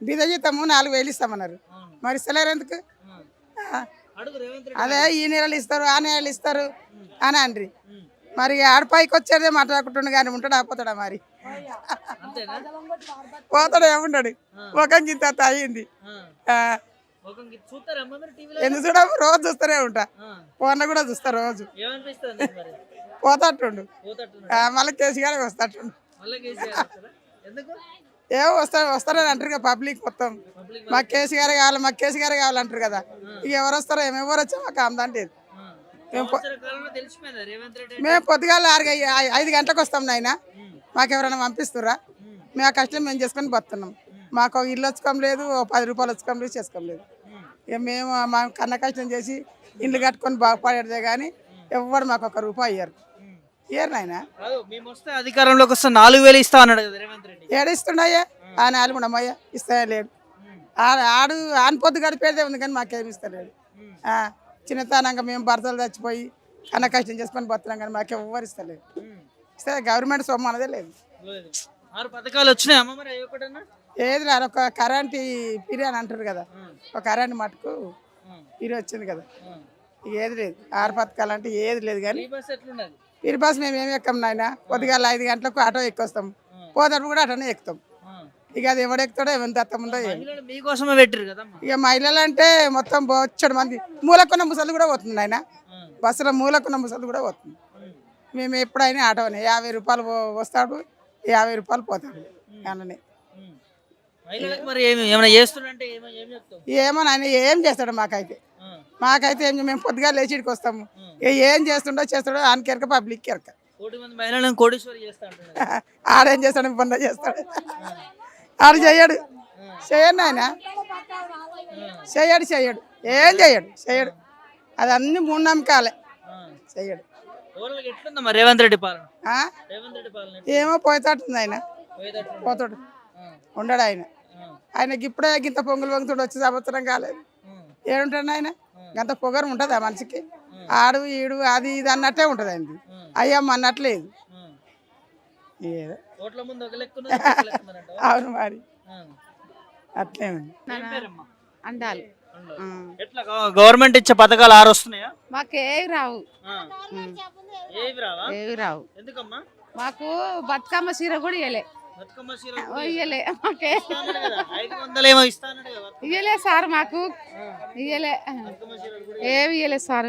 బీద జీతము 4,000 ఇస్తామన్నారు. మరి ఇస్తలేరు ఎందుకు? అదే ఈ నెలలు ఇస్తారు ఆ నెలలు ఇస్తారు అని అండ్రి. మరి ఆడపైకి వచ్చేదే మాట్లాడుకుంటుండే కానీ ఉంటాడా పోతాడా? మరి పోతాడు ఏముంటాడు? ముఖం గింత అయ్యింది. ఎందుకు చూడ రోజు చూస్తూనే ఉంటా, ఫోన్లో కూడా చూస్తా రోజు. పోతాటుండు మళ్ళీ కేసీఆర్ వస్తాటుండు. ఏమో వస్తారని అంటారు కదా పబ్లిక్ మొత్తం. మాకు కేసీఆర్ కావాలి మాకు కేసీఆర్ కావాలంటారు కదా. ఇక ఎవరు వస్తారో ఎవరు వచ్చా మాకు ఆమెదంటే మేము పొద్దుగాల 5 గంటలకు వస్తాం నాయన. మాకు ఎవరైనా పంపిస్తురా? మేము కష్టం మేము చేసుకొని బతున్నాం. మాకు ఇల్లు వచ్చుకోం లేదు, 10 రూపాయలు వచ్చుకోం లేదు, చేసుకోం లేదు. ఇక మేము మా కన్న కష్టం చేసి ఇల్లు కట్టుకొని బాగుపడేదే కానీ ఎవరు మాకు 1 రూపాయి ఇయ్యరు. ఇయ్యరు నాయన. అధికారంలోకి వస్తే 4,000 ఇస్తా అన్నాడు కదా రేవంత్ రెడ్డి. ఏడిస్తుండయ్యా ఆ 4 ఉండమ్మయ్యా ఇస్తా లేడు. ఆడు ఆని పొద్దు గడిపేదే ఉంది కానీ మాకేమి ఇస్తలేడు. చిన్నతనంగా మేము భర్తలు చచ్చిపోయి కన్న కష్టం చేసుకొని బతున్నాం కానీ మాకు ఎవరు ఇస్తలేదు. ఇస్తే గవర్నమెంట్ సొమ్ము అనేదే లేదు. 6 పథకాలు వచ్చినాయి అమ్మ. మరి ఏది లేదు, ఒక కరెంట్ పిరి అని అంటారు కదా, ఒక కరెంట్ మటుకు పిరి వచ్చింది కదా. ఏది లేదు 6 పథకాలు అంటే ఏది లేదు. కానీ పిరి బస్ మేము ఏమి ఎక్కం నాయన. పొద్దుగాల 5 గంటలకు ఆటో ఎక్కొస్తాం, పోతాడు కూడా ఆటోనే ఎక్కుతాం. ఇక అది ఎవడెక్కుతాడో ఎవరి దత్తముందో మీకోసమే పెట్టారు కదా. ఇక మహిళలు అంటే మొత్తం బొచ్చడు మంది. మూలకున్న ముసలు కూడా పోతుంది ఆయన, బస్సులో మూలకున్న ముసలు కూడా పోతుంది. మేము ఎప్పుడైనా ఆటోనే 50 రూపాయలు వస్తాడు, 50 రూపాయలు పోతాడు. అలానే ఏమో నాయన ఏం చేస్తాడు మాకైతే. ఏం మేము పొద్దుగా లేచిడికి వస్తాము. ఏం చేస్తాడో ఆయనకి ఎరక పబ్లిక్ ఎరక. ఆడేం చేస్తాడు? పొంద చేస్తాడు. ఆడు చెయ్యడు ఆయన, చెయ్యడు ఏం చెయ్యడు. అది అన్ని మూఢనమ్మకాలే. చెయ్యడు. రేవంత్ రెడ్డి పాలన ఏమో పోతాటుంది ఆయన, పోతాడు ఉండడు ఆయన. ఆయనకి ఇప్పుడే గింత పొంగులు పొంగుతుడు వచ్చి సంవత్సరం కాలేదు. ఏడుంటాడు ఆయన? గంత పొగరు ఉంటుంది ఆ మనిషికి. ఆడు ఈడు అది ఇది అన్నట్టే ఉంటుంది ఆయనది. అయ్యమ్మ అన్నట్లేదు. ఏదో అవును మరి అట్లే ఉంది. అండాలి. గవర్నమెంట్ ఇచ్చే పథకాలు 6 వస్తున్నాయా? మాకేవి రావు. ఏవి రావు. మాకు బతుకమ్మ చీర కూడా ఇయ్యలే. ఇయ్యలే మాకే ఇయ్యలే సార్. మాకు ఇయ్యలే, ఏవి ఇయ్యలే సార్.